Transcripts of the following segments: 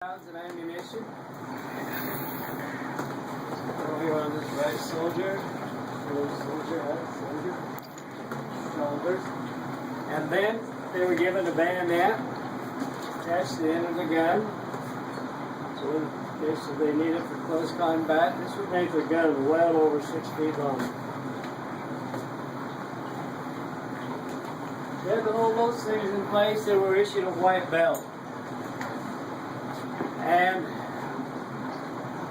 Rounds and ammunition. Over on this right soldier. Soldier. Shoulders. And then they were given a bayonet attached to the end of the gun. So in case they need it for close combat, this would make the gun well over 6 feet long. They had to hold those things in place. They were issued a white belt. And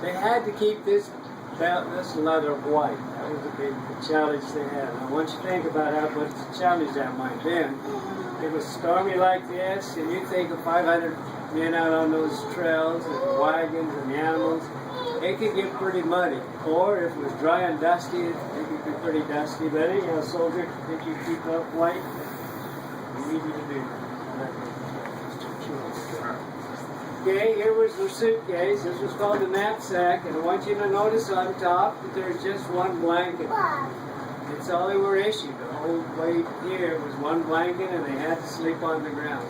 they had to keep this belt, this leather white. That was a big challenge they had. I want you to think about how much challenge that might have been. It was stormy like this, and you think of 500 men out on those trails, and the wagons and the animals, it could get pretty muddy. Or if it was dry and dusty, it could be pretty dusty. But anyhow, soldier, if you keep up white, you need you to do that. Okay, here was their suitcase. This was called a knapsack, and I want you to notice on top that there's just one blanket. It's all they were issued. The whole way here was one blanket, and they had to sleep on the ground.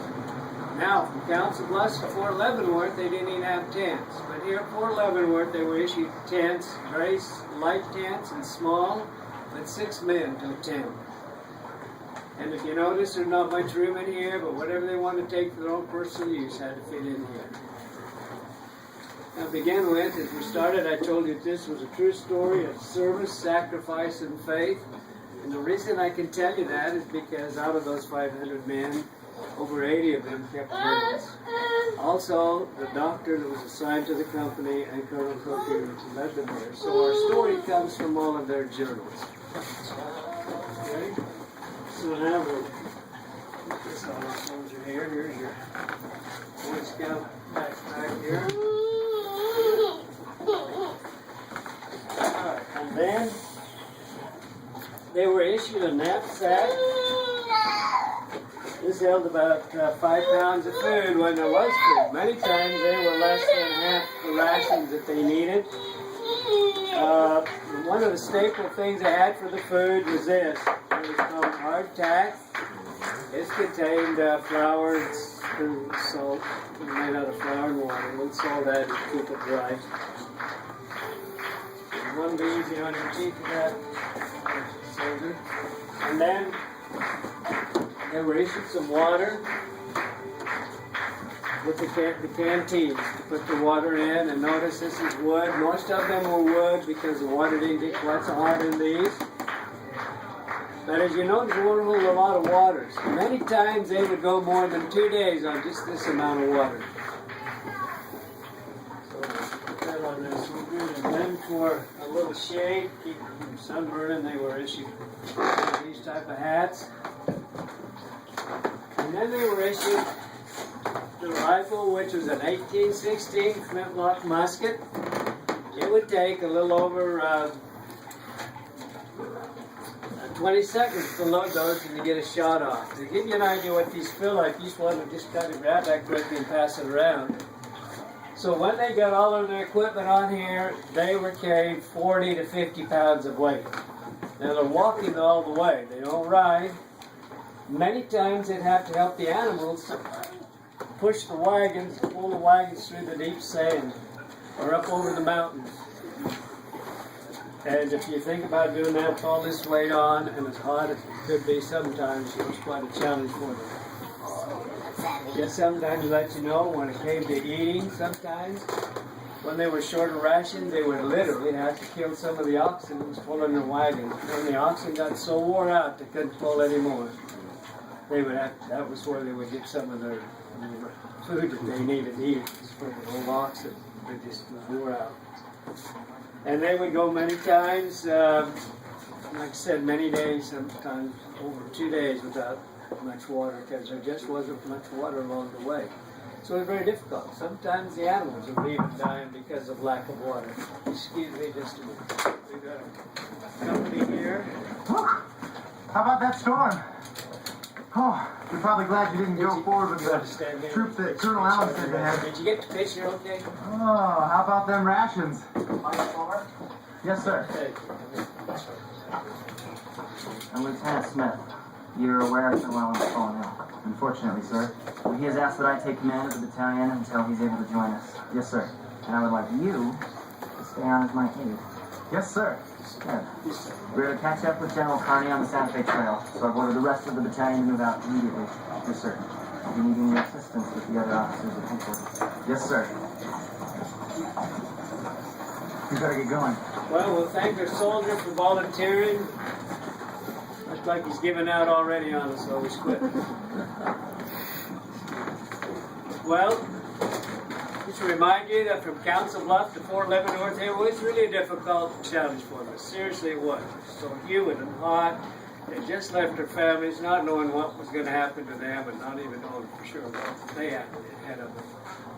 Now, from Council Bluffs to Fort Leavenworth, they didn't even have tents. But here at Fort Leavenworth, they were issued tents, very light tents and small, with 6 men to a tent. And if you notice, there's not much room in here, but whatever they want to take for their own personal use had to fit in here. Now, to begin with, as we started, I told you this was a true story of service, sacrifice, and faith. And the reason I can tell you that is because out of those 500 men, over 80 of them kept journals. Also, the doctor that was assigned to the company and Colonel Cook who led them here. So our story comes from all of their journals. Okay? So now we'll put this on our soldier here. Here's your Boy Scout backpack here. Alright, and then they were issued a knapsack. This held about 5 pounds of food when there was food. Many times they were less than half the rations that they needed. One of the staple things they had for the food was this. It was called hardtack. This contained flour and salt. It was made out of flour and water. We'd salt that to keep it dry. There's one be easy on your cheek of that soldier. And then they were issued some water with the canteens to put the water in. And notice this is wood. Most of them were wood because the water didn't get quite so hot in these. But as you notice, there weren't a lot of waters. Many times they would go more than 2 days on just this amount of water. So put that on there so good. And then for a little shade, keep from sunburning, they were issued these type of hats. And then they were issued the rifle, which was an 1816 flintlock musket. It would take a little over 20 seconds to load those and to get a shot off. To give you an idea what these feel like, each one would just kind of grab that quickly and pass it around. So when they got all of their equipment on here, they were carrying 40 to 50 pounds of weight. Now they're walking all the way. They don't ride. Many times they'd have to help the animals push the wagons, pull the wagons through the deep sand or up over the mountains. And if you think about doing that with all this weight on and as hot as it could be sometimes, it was quite a challenge for them. I guess sometimes let you know when it came to eating, sometimes when they were short of rations, they would literally have to kill some of the oxen that was pulling their wagons. When the oxen got so wore out they couldn't pull anymore, they would have, that was where they would get some of their food that they needed to eat. For the old oxen, they just wore out. And they would go many times, like I said, many days, sometimes over 2 days without much water because there just wasn't much water along the way. So it was very difficult. Sometimes the animals would even dying because of lack of water. Excuse me just a minute. We got a company here. How about that storm? Oh, you're probably glad you didn't go forward with the troop that Colonel Allen said they had. Did you get the picture okay? Oh, how about them rations? Yes, sir. Okay. And Lieutenant Smith. You're aware Sir Llewellyn's fallen ill. Unfortunately, sir. Well, he has asked that I take command of the battalion until he's able to join us. Yes, sir. And I would like you to stay on as my aide. Yes, sir. Good. We're to catch up with General Kearney on the Santa Fe Trail, so I've ordered the rest of the battalion to move out immediately. Yes, sir. I'll be needing your assistance with the other officers at headquarters. Yes, sir. We better get going. Well, we'll thank our soldier for volunteering. Looks like he's given out already on us, so he's quit. Well, just to remind you that from Council Bluff to Fort Leavenworth, it was really a difficult challenge for us. Seriously, it was. So humid and hot. They just left their families not knowing what was going to happen to them and not even knowing for sure what they had ahead of them.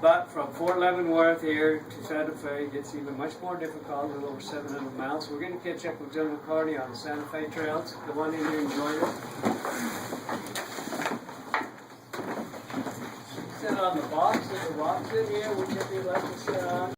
But from Fort Leavenworth here to Santa Fe, it gets even much more difficult, a little over 700 miles. We're going to catch up with General Kearney on the Santa Fe trails. The one in here enjoyed it. Sit on the box in here, whichever you like to sit on.